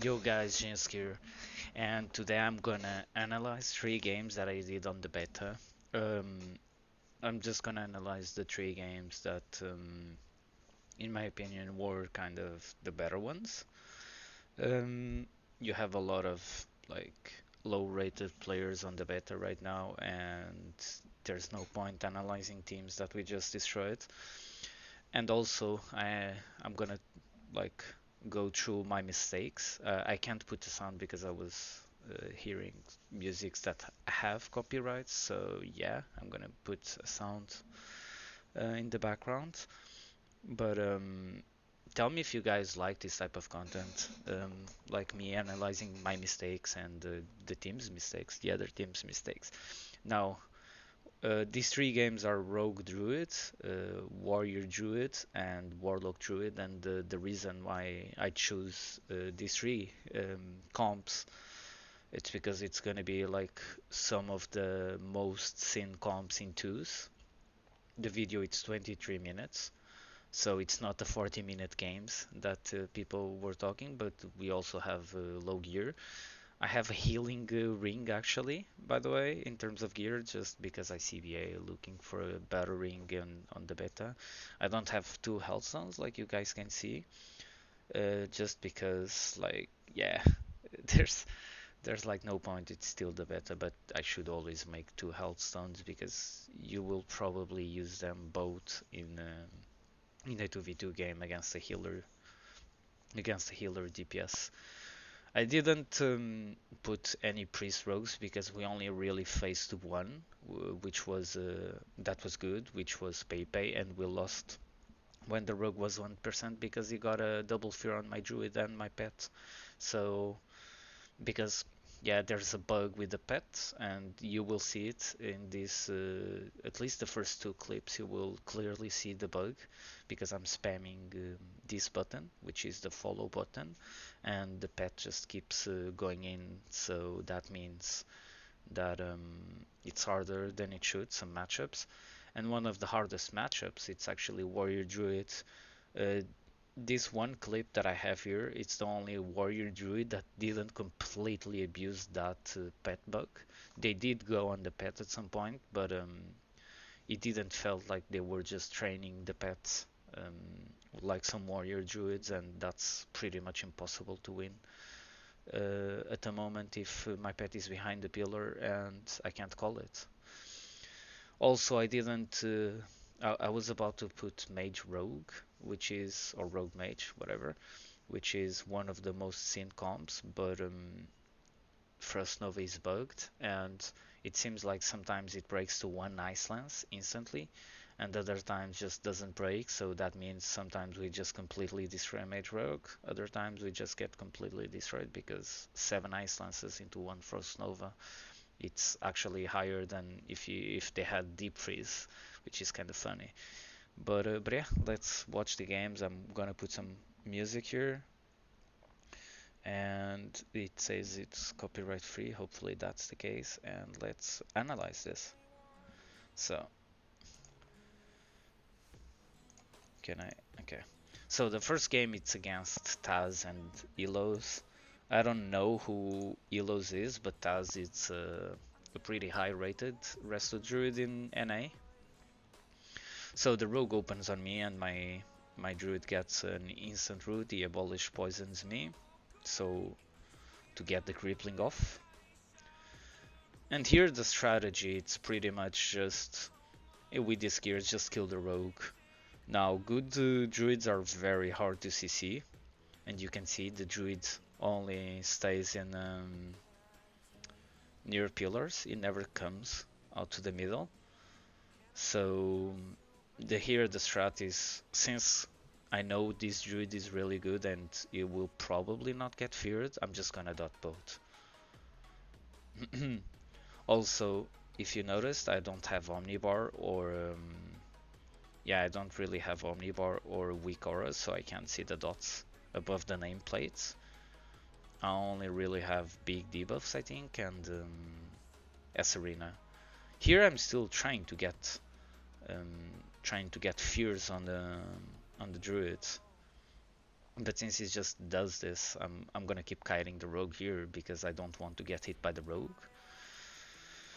Yo guys, Jens here, and today I'm gonna analyze three games that I did on the beta. Um, I'm just gonna analyze the three games that, in my opinion, were kind of the better ones. Um, you have a lot of like low-rated players on the beta right now, and there's no point analyzing teams that we just destroyed. And also, I'm gonna like go through my mistakes. I can't put the sound because I was hearing musics that have copyrights. So yeah, I'm gonna put a sound in the background. But tell me if you guys like this type of content, like me analyzing my mistakes and the team's mistakes, the other team's mistakes. Now, these three games are Rogue Druid, Warrior Druid, and Warlock Druid, and the reason why I choose these three comps, it's because it's gonna be like some of the most seen comps in twos. The video it's 23 minutes, so it's not the 40-minute games that people were talking, but we also have low gear. I have a healing ring actually, by the way, in terms of gear, just because I CBA looking for a better ring on the beta. I don't have two health stones like you guys can see, just because like yeah, there's there's like no point. It's still the beta, but I should always make two health stones because you will probably use them both in a 2v2 game against a healer DPS. I didn't put any priest rogues because we only really faced one, which was that was good, which was Pepe, and we lost when the rogue was 1% because he got a double fear on my druid and my pet. So because yeah, there's a bug with the pet, and you will see it in this. At least the first two clips, you will clearly see the bug because I'm spamming this button, which is the follow button, and the pet just keeps going in. So that means that it's harder than it should. Some matchups, and one of the hardest matchups, it's actually Warrior Druid. Uh, this one clip that I have here, it's the only warrior druid that didn't completely abuse that pet bug. They did go on the pet at some point, but it didn't felt like they were just training the pets like some warrior druids, and that's pretty much impossible to win at the moment if my pet is behind the pillar and I can't call it. Also, I didn't. I was about to put Mage Rogue, which is or Rogue Mage, whatever, which is one of the most seen comps, but Frost Nova is bugged, and it seems like sometimes it breaks to one Ice Lance instantly, and other times just doesn't break, so that means sometimes we just completely destroy Mage Rogue, other times we just get completely destroyed because 7 Ice Lances into one Frost Nova, it's actually higher than if they had Deep Freeze, which is kind of funny. But yeah, let's watch the games. I'm gonna put some music here, and it says it's copyright free. Hopefully that's the case, and let's analyze this. So can I? Okay. So the first game it's against Taz and Elos. I don't know who Elos is, but Taz it's a pretty high rated Resto Druid in NA. So the rogue opens on me, and my druid gets an instant root. He abolish poisons me, so to get the crippling off. And here the strategy, it's pretty much just with this gear, just kill the rogue. Now good druids are very hard to CC, and you can see the druid only stays in near pillars. It never comes out to the middle. So here the strat is, since I know this druid is really good and it will probably not get feared, I'm just gonna dot both. Also, if you noticed, I don't have Omnibar or yeah, I don't really have Omnibar or weak aura, so I can't see the dots above the nameplates. I only really have big debuffs, I think, and S Arena. Here I'm still um, trying to get fears on the druids. But since he just does this, I'm gonna keep kiting the rogue here because I don't want to get hit by the rogue.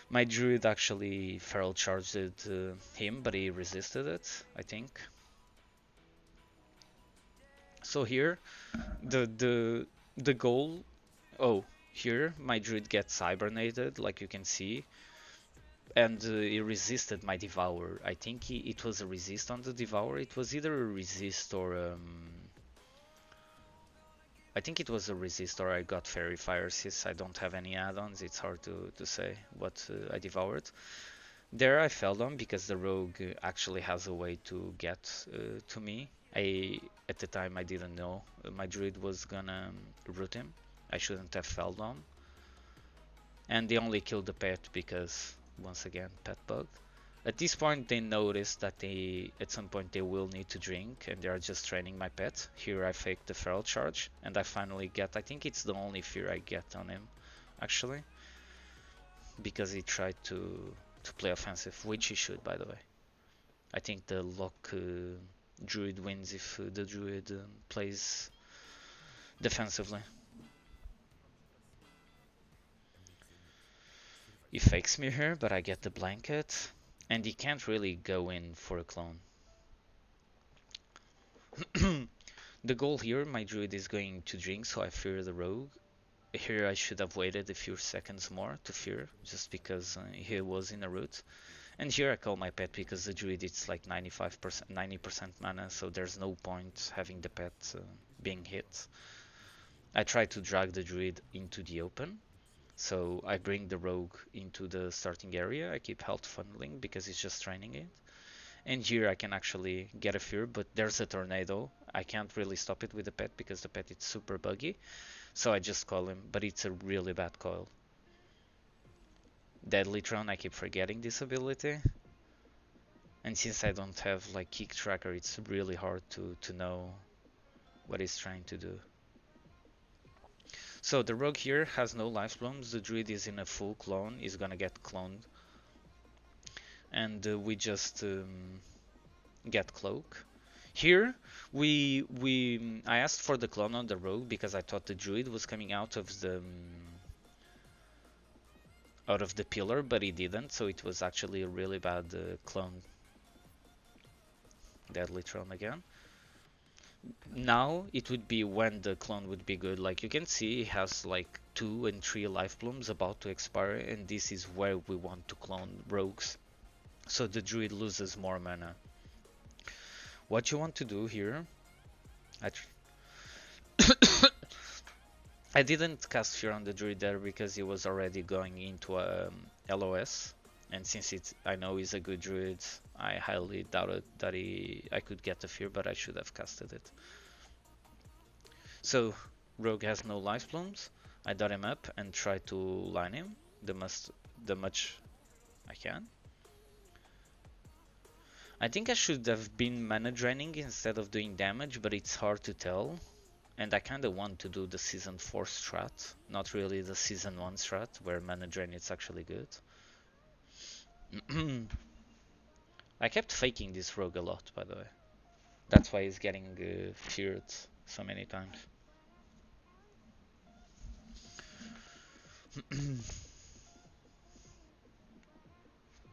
My druid actually feral charged him, but he resisted it, I think. So here, the goal. Oh, here my druid gets hibernated, like you can see, and he resisted my devour. I think it was a resist on the devour. It was either a resist or I think it was a resist or I got fairy fire. Since I don't have any add-ons, it's hard to say what I devoured. There I fell on because the rogue actually has a way to get to me. At the time I didn't know my druid was gonna root him. I shouldn't have fell on. And they only killed the pet because, once again, pet bug. At this point they notice that at some point they will need to drink and they are just training my pet. Here I fake the feral charge and I finally get, I think it's the only fear I get on him actually, because he tried to play offensive, which he should, by the way. I think the lock druid wins if the druid plays defensively. He fakes me here, but I get the blanket. And he can't really go in for a clone. The goal here, my druid is going to drink, so I fear the rogue. Here I should have waited a few seconds more to fear, just because he was in a root. And here I call my pet because the druid it's like 95%, 90% mana, so there's no point having the pet being hit. I try to drag the druid into the open, so I bring the rogue into the starting area. I keep health funneling because it's just training it. And here I can actually get a fear, but there's a tornado. I can't really stop it with the pet because the pet is super buggy. So I just call him, but it's a really bad coil. Deadly Throne, I keep forgetting this ability. And since I don't have like kick tracker, it's really hard to know what he's trying to do. So the rogue here has no life blooms. The druid is in a full clone. He's gonna get cloned. And we just get cloak. Here I asked for the clone on the rogue because I thought the druid was coming out of the pillar, but he didn't, so it was actually a really bad clone. Deadly Throne again. Now it would be when the clone would be good. Like you can see, he has like 2 and 3 life blooms about to expire, and this is where we want to clone rogues, so the druid loses more mana. What you want to do here, I didn't cast Fear on the druid there because he was already going into a LOS, and since I know he's a good druid, I highly doubted that I could get the Fear, but I should have casted it. So rogue has no life blooms. I dot him up and try to line him the much I can. I think I should have been mana draining instead of doing damage, but it's hard to tell. And I kinda want to do the season 4 strat, not really the season 1 strat, where mana drain is actually good. I kept faking this rogue a lot, by the way. That's why he's getting feared so many times.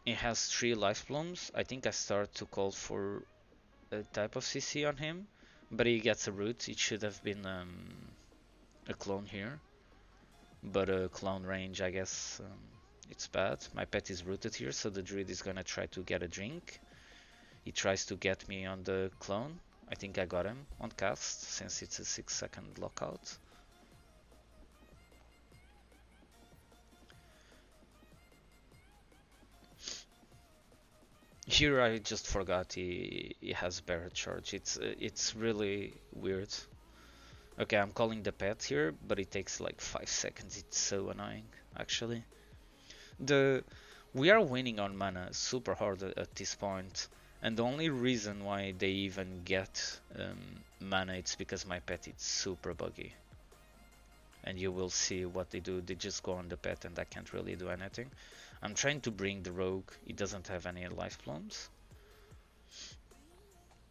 He has 3 life blooms. I think I start to call for a type of CC on him, but he gets a root. It should have been a clone here, but a clone range, I guess it's bad. My pet is rooted here, so the druid is gonna try to get a drink. He tries to get me on the clone. I think I got him on cast since it's a 6-second lockout. Here I just forgot he has Barret Charge. It's really weird. Okay, I'm calling the pet here, but it takes like 5 seconds. It's so annoying, actually. We are winning on mana super hard at this point, and the only reason why they even get mana it's because my pet is super buggy. And you will see what they do. They just go on the pet, and I can't really do anything. I'm trying to bring the rogue. He doesn't have any life plums.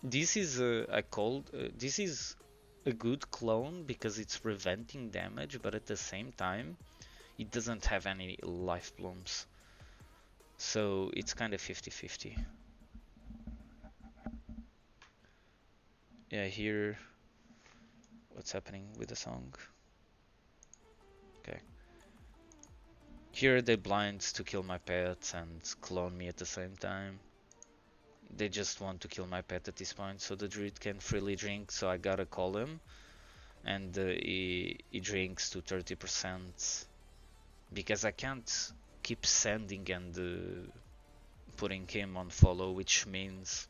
This is a good clone because it's preventing damage, but at the same time, it doesn't have any life blooms. So it's kind of 50-50. Yeah, here, what's happening with the song? Okay. Here they blind to kill my pet and clone me at the same time. They just want to kill my pet at this point, so the druid can freely drink, so I gotta call him. And he drinks to 30%. Because I can't keep sending and putting him on follow, which means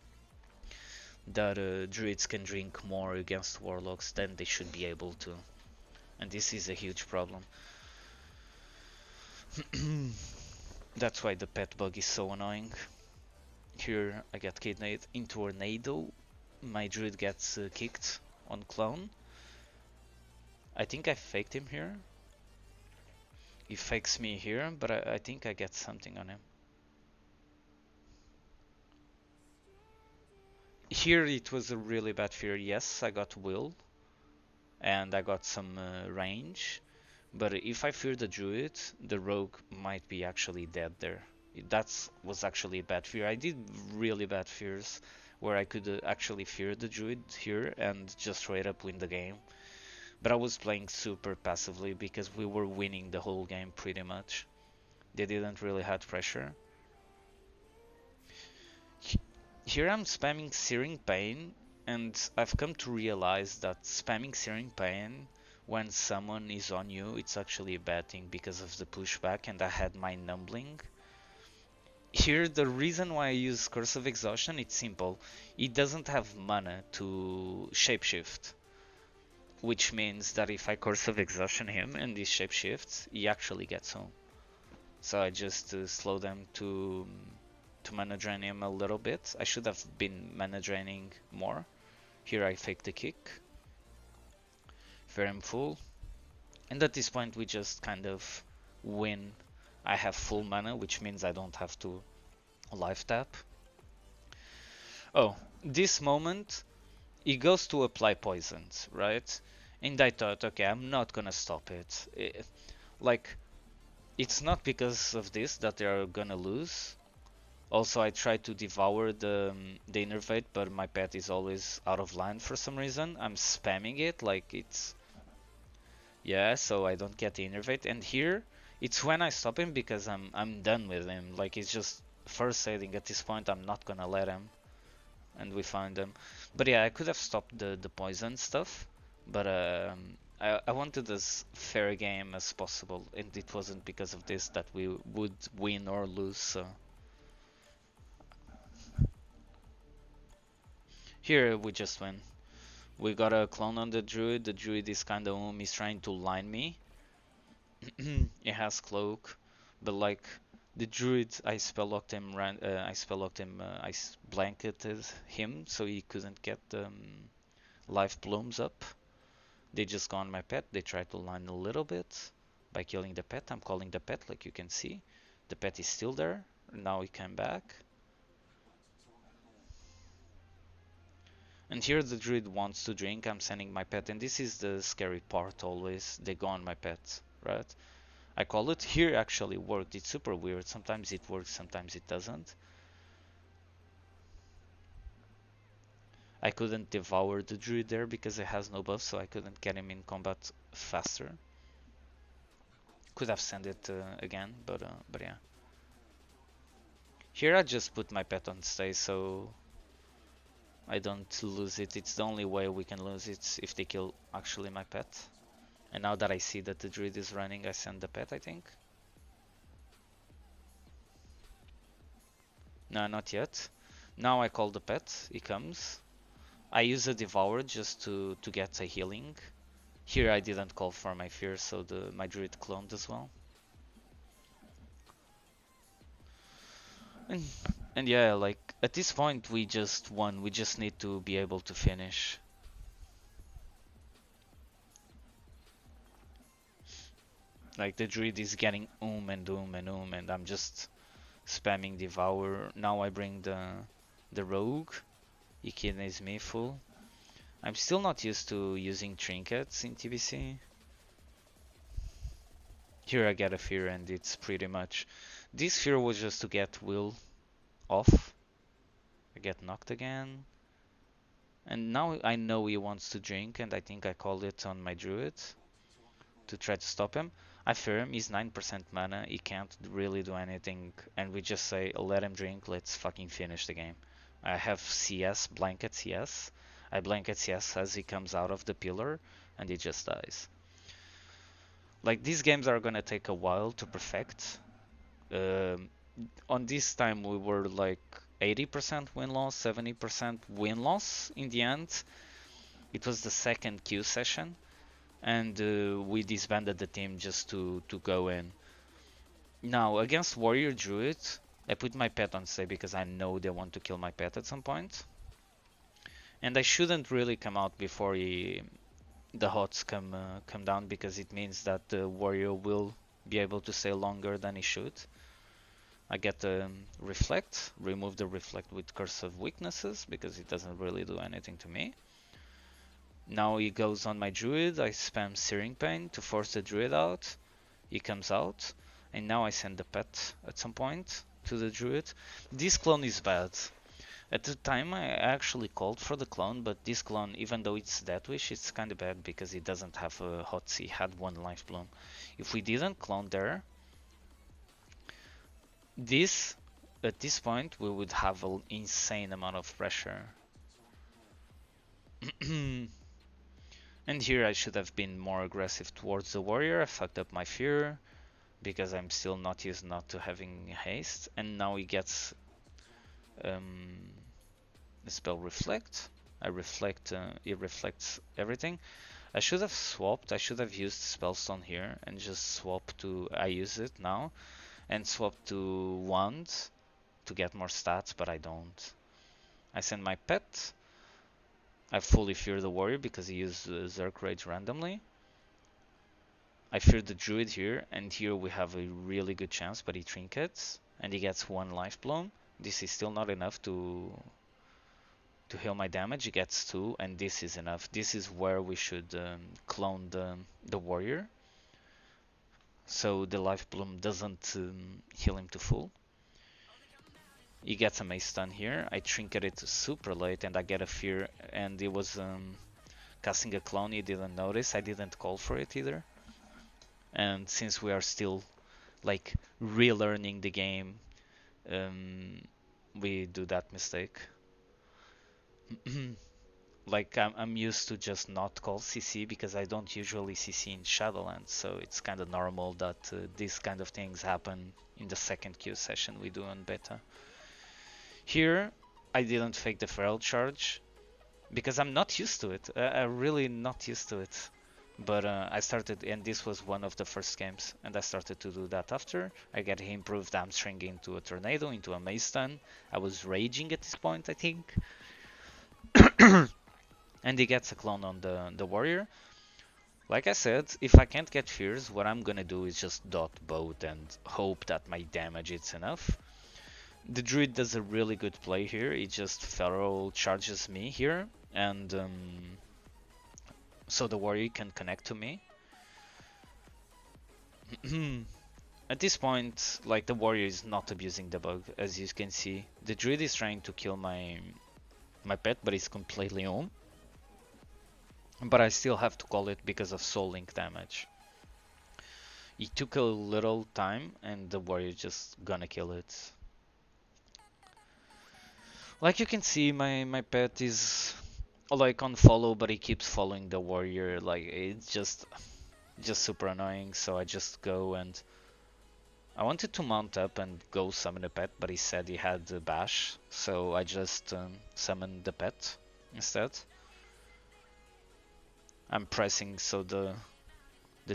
that druids can drink more against warlocks than they should be able to. And this is a huge problem. That's why the pet bug is so annoying. Here I get kidnapped into a tornado. My druid gets kicked on clone. I think I faked him here. He fakes me here, but I think I get something on him. Here it was a really bad fear. Yes, I got will and I got some range, but if I fear the druid, the rogue might be actually dead there. That was actually a bad fear. I did really bad fears where I could actually fear the druid here and just straight up win the game. But I was playing super passively because we were winning the whole game pretty much. They didn't really have pressure. Here I'm spamming Searing Pain, and I've come to realize that spamming Searing Pain when someone is on you, it's actually a bad thing because of the pushback, and I had my numbling. Here the reason why I use Curse of Exhaustion, it's simple. It doesn't have mana to shapeshift, which means that if I Curse of Exhaustion him and he shapeshifts, he actually gets home. So I just slow them to mana drain him a little bit. I should have been mana draining more. Here I fake the kick. Fair and full. And at this point we just kind of win. I have full mana, which means I don't have to life tap. Oh, this moment he goes to apply poisons, right? And I thought, okay, I'm not gonna stop it. Like, it's not because of this that they are gonna lose. Also, I tried to devour the innervate, but my pet is always out of line for some reason. I'm spamming it like it's... Yeah, so I don't get the innervate. And here, it's when I stop him because I'm done with him. Like, it's just first aiding at this point. I'm not gonna let him. And we find him. But yeah, I could have stopped the poison stuff. But I wanted as fair a game as possible. And it wasn't because of this that we would win or lose, so... Here we just win. We got a clone on the druid. The druid is kinda he's trying to line me. It has cloak, but like the druid, I spell locked him. I blanketed him so he couldn't get life blooms up. They just go on my pet. They try to line a little bit by killing the pet. I'm calling the pet, like you can see. The pet is still there. Now he came back. And here the druid wants to drink, I'm sending my pet, and this is the scary part always, they go on my pet, right? I call it, here actually worked, it's super weird, sometimes it works, sometimes it doesn't. I couldn't devour the druid there because it has no buff, so I couldn't get him in combat faster. Could have sent it again, but yeah. Here I just put my pet on stay, so I don't lose it. It's the only way we can lose it if they kill actually my pet. And now that I see that the druid is running, I send the pet, I think. No, not yet. Now I call the pet, he comes. I use a devour just to get a healing. Here I didn't call for my fear, so my druid cloned as well. And yeah, like at this point we just won. We just need to be able to finish. Like the druid is getting and I'm just spamming devour. Now I bring the rogue. He kidnaps me full. I'm still not used to using trinkets in TBC. Here I get a fear and it's pretty much... This fear was just to get will off. I get knocked again. And now I know he wants to drink, and I think I called it on my druid to try to stop him. I fear him, he's 9% mana, he can't really do anything, and we just say, let him drink, let's fucking finish the game. I have CS, blanket CS. I blanket CS as he comes out of the pillar, and he just dies. Like, these games are gonna take a while to perfect. On this time we were like 80% win-loss, 70% win-loss in the end. It was the second queue session, and we disbanded the team just to go in. Now, against Warrior Druid, I put my pet on stay because I know they want to kill my pet at some point. And I shouldn't really come out before the HOTS come down, because it means that the Warrior will be able to stay longer than he should. I get Reflect, remove the Reflect with Curse of Weaknesses, because it doesn't really do anything to me. Now he goes on my Druid, I spam Searing Pain to force the Druid out. He comes out, and now I send the pet at some point to the Druid. This clone is bad. At the time I actually called for the clone, but this clone, even though it's Deathwish, it's kinda bad because it doesn't have a HOTS, he had 1 life bloom. If we didn't clone there, at this point we would have an insane amount of pressure. And here I should have been more aggressive towards the warrior. I fucked up my fear because I'm still not used not to having haste, and now he gets the spell Reflect. I reflect, it reflects everything. I should have swapped, I should have used Spellstone here and just swap to, I use it now, and swap to Wand to get more stats, but I don't. I send my pet. I fully fear the warrior because he used Zerk Rage randomly. I fear the druid here, and here we have a really good chance, but he trinkets, and he gets 1 life bloom. This is still not enough to heal my damage. He gets 2, and this is enough. This is where we should clone the warrior, so the life bloom doesn't heal him to full. He gets a mace stun here. I trinket it super late, and I get a fear, and he was casting a clone. He didn't notice. I didn't call for it either. And since we are still like relearning the game, we do that mistake. Like I'm used to just not call CC because I don't usually CC in Shadowlands, so it's kind of normal that these kind of things happen in the second queue session we do on beta. Here I didn't fake the feral charge because I'm not used to it. I'm really not used to it. But I started, and this was one of the first games, and I started to do that after. I get improved hamstring into a tornado, into a mace stun. I was raging at this point, I think. And he gets a clone on the warrior. Like I said, if I can't get fears, what I'm gonna do is just dot both and hope that my damage is enough. The druid does a really good play here. He just feral charges me here, and so the warrior can connect to me. At this point, like, the warrior is not abusing the bug, as you can see. The druid is trying to kill my pet, but it's completely on. But I still have to call it because of soul link damage. It took a little time, and the warrior just gonna kill it. Like you can see, my pet is like on follow, but he keeps following the warrior. Like, it's just super annoying. So I just go, and I wanted to mount up and go summon a pet, but he said he had a bash, so I just summoned the pet instead. I'm pressing so the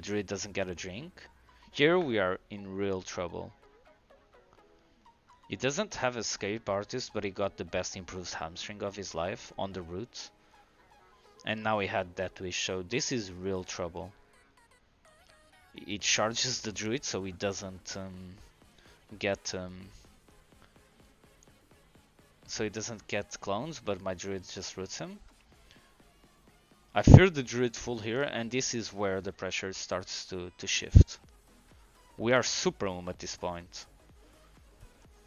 druid doesn't get a drink. Here we are in real trouble. He doesn't have escape artist, but he got the best improved hamstring of his life on the route. And now he had Deathwish, so this is real trouble. It charges the druid, so he doesn't get so he doesn't get clones, but my druid just roots him. I fear the Druid full here, and this is where the pressure starts to shift. We are super at this point.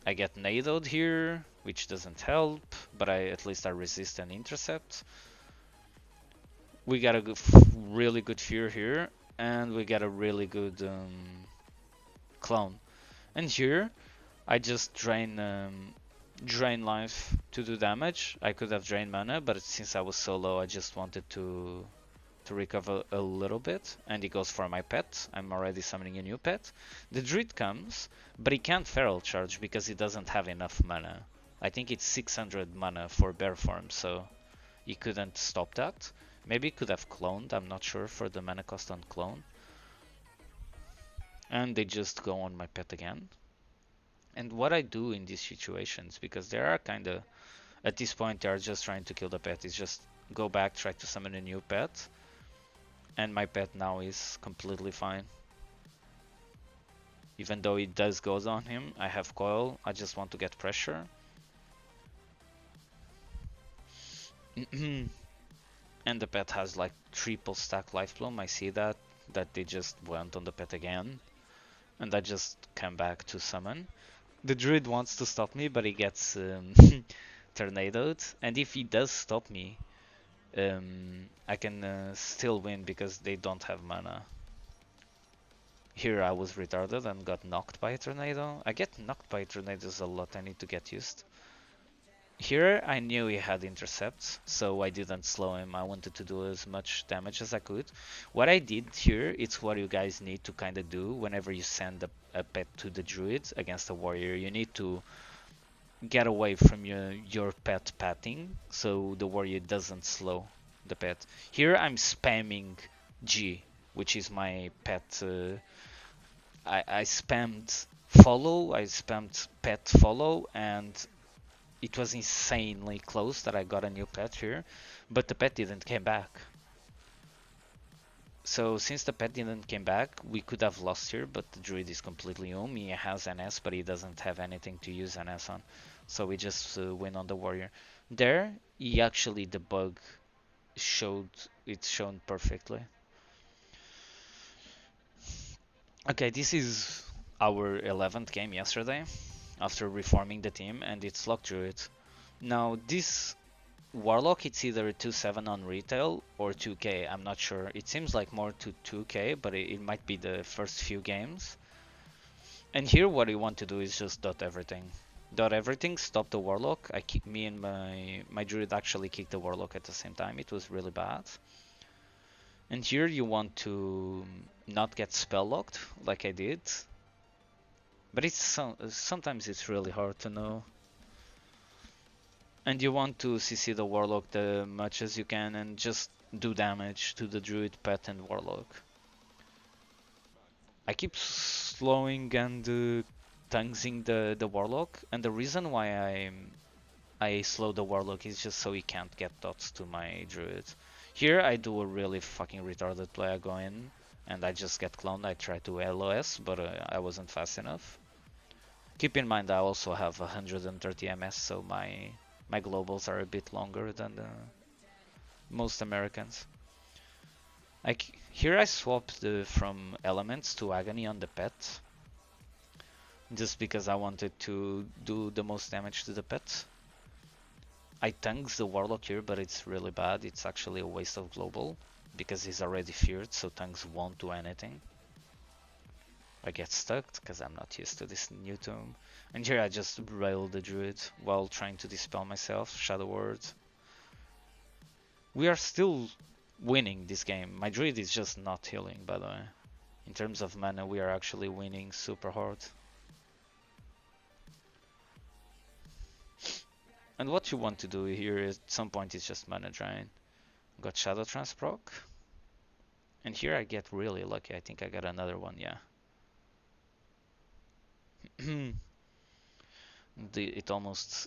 I get nadoed here, which doesn't help, but at least I resist and intercept. We got a really good fear here, and we got a really good clone. And here, I just drain life to do damage. I could have drained mana, but since I was so low, I just wanted to recover a little bit, and he goes for my pet. I'm already summoning a new pet. The Druid comes, but he can't feral charge because he doesn't have enough mana. I think it's 600 mana for bear form, so he couldn't stop that. Maybe he could have cloned, I'm not sure for the mana cost on clone. And they just go on my pet again. And what I do in these situations, because they are kinda, at this point they are just trying to kill the pet, is just go back, try to summon a new pet. And my pet now is completely fine. Even though it does goes on him, I have coil, I just want to get pressure. And the pet has like triple stack life bloom, I see that they just went on the pet again. And I just come back to summon. The Druid wants to stop me, but he gets tornadoed. And if he does stop me, I can still win because they don't have mana. Here I was retarded and got knocked by a tornado. I get knocked by tornadoes a lot, I need to get used. Here I knew he had intercepts, so I didn't slow him. I wanted to do as much damage as I could. What I did here, it's what you guys need to kind of do whenever you send a pet to the druid against a warrior. You need to get away from your pet patting, so the warrior doesn't slow the pet. Here I'm spamming G, which is my pet. I spammed follow, I spammed pet follow, and it was insanely close that I got a new pet here, but the pet didn't came back. So since the pet didn't came back, we could have lost here, but the druid is completely home. He has NS, but he doesn't have anything to use NS on. So we just win on the warrior. There, he actually, the bug showed, it's shown perfectly. Okay, this is our 11th game yesterday, after reforming the team, and it's Lock Druid. Now this Warlock, it's either 2-7 on retail or 2k, I'm not sure. It seems like more to 2k, but it might be the first few games. And here what we want to do is just dot everything. Dot everything, stop the Warlock. Me and my Druid actually kicked the Warlock at the same time, it was really bad. And here you want to not get spell locked, like I did. But sometimes it's really hard to know. And you want to CC the Warlock the much as you can and just do damage to the Druid, Pet and Warlock. I keep slowing and tonguesing the Warlock, and the reason why I slow the Warlock is just so he can't get dots to my Druid. Here I do a really fucking retarded play. I go in and I just get cloned. I try to LOS, but I wasn't fast enough. Keep in mind I also have 130 MS, so my globals are a bit longer than most Americans. Here I swapped from elements to agony on the pet, just because I wanted to do the most damage to the pet. I tanks the Warlock here, but it's really bad. It's actually a waste of global, because he's already feared, so tanks won't do anything. I get stuck, because I'm not used to this new tomb. And here I just rail the druid, while trying to dispel myself, Shadow Word. We are still winning this game. My druid is just not healing, by the way. In terms of mana, we are actually winning super hard. And what you want to do here at some point is just mana drain. Got Shadow Trance proc. And here I get really lucky. I think I got another one, yeah.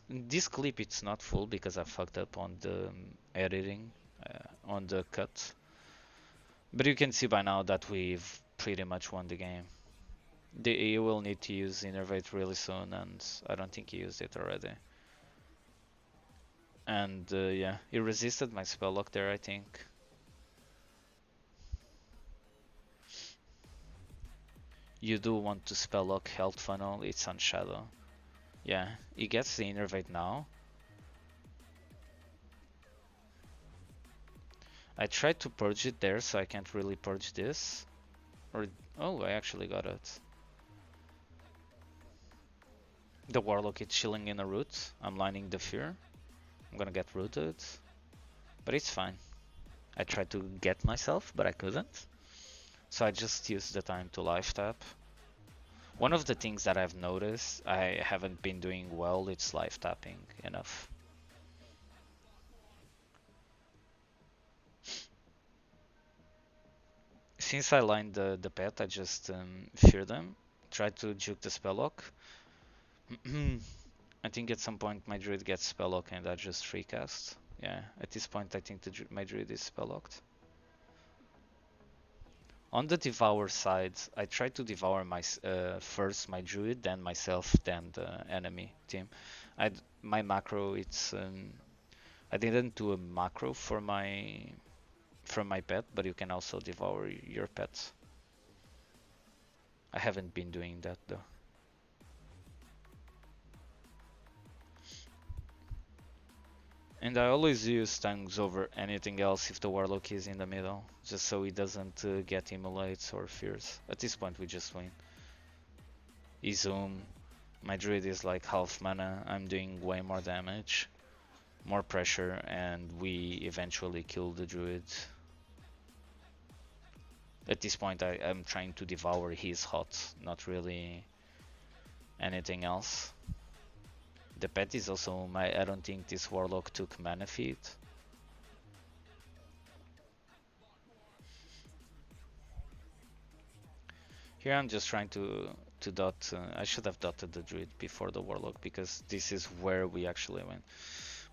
This clip it's not full because I fucked up on the editing, on the cut. But you can see by now that we've pretty much won the game. He will need to use Innervate really soon, and I don't think he used it already. And yeah, he resisted my spell lock there, I think. You do want to spell lock health funnel, it's on Shadow. Yeah, he gets the innervate now. I tried to purge it there, so I can't really purge this. Or, oh, I actually got it. The Warlock is chilling in a root. I'm lining the fear. I'm gonna get rooted. But it's fine. I tried to get myself, but I couldn't. So I just used the time to life tap. One of the things that I've noticed I haven't been doing well, it's life tapping enough. Since I lined the pet, I just fear them. Try to juke the spell lock. I think at some point my druid gets spell lock and I just free cast. Yeah, at this point I think my druid is spell locked. On the devour side, I tried to devour my first my druid, then myself, then the enemy team. My macro, it's I didn't do a macro for my pet, but you can also devour your pets. I haven't been doing that though. And I always use tongues over anything else if the warlock is in the middle, just so he doesn't get immolates or fears. At this point we just win. He zoom. My druid is like half mana, I'm doing way more damage, more pressure, and we eventually kill the druid. At this point I am trying to devour his hot, not really anything else. The pet is also I don't think this warlock took mana feed. Here I'm just trying to dot. I should have dotted the druid before the warlock because this is where we actually win.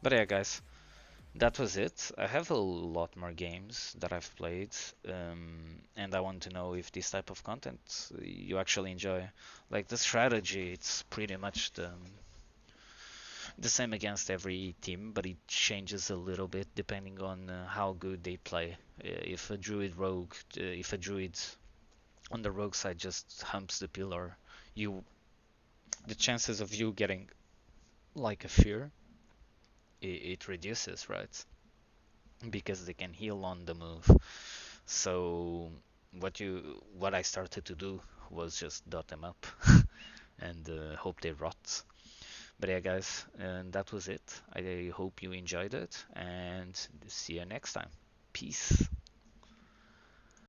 But yeah, guys, that was it. I have a lot more games that I've played, and I want to know if this type of content you actually enjoy. Like the strategy, it's pretty much the same against every team, but it changes a little bit depending on how good they play. If a druid rogue, if a druid on the rogue side just humps the pillar, you the chances of you getting like a fear, it reduces, right? Because they can heal on the move. So what I started to do was just dot them up and hope they rot. But yeah, guys, and that was it. I hope you enjoyed it, and see you next time. Peace.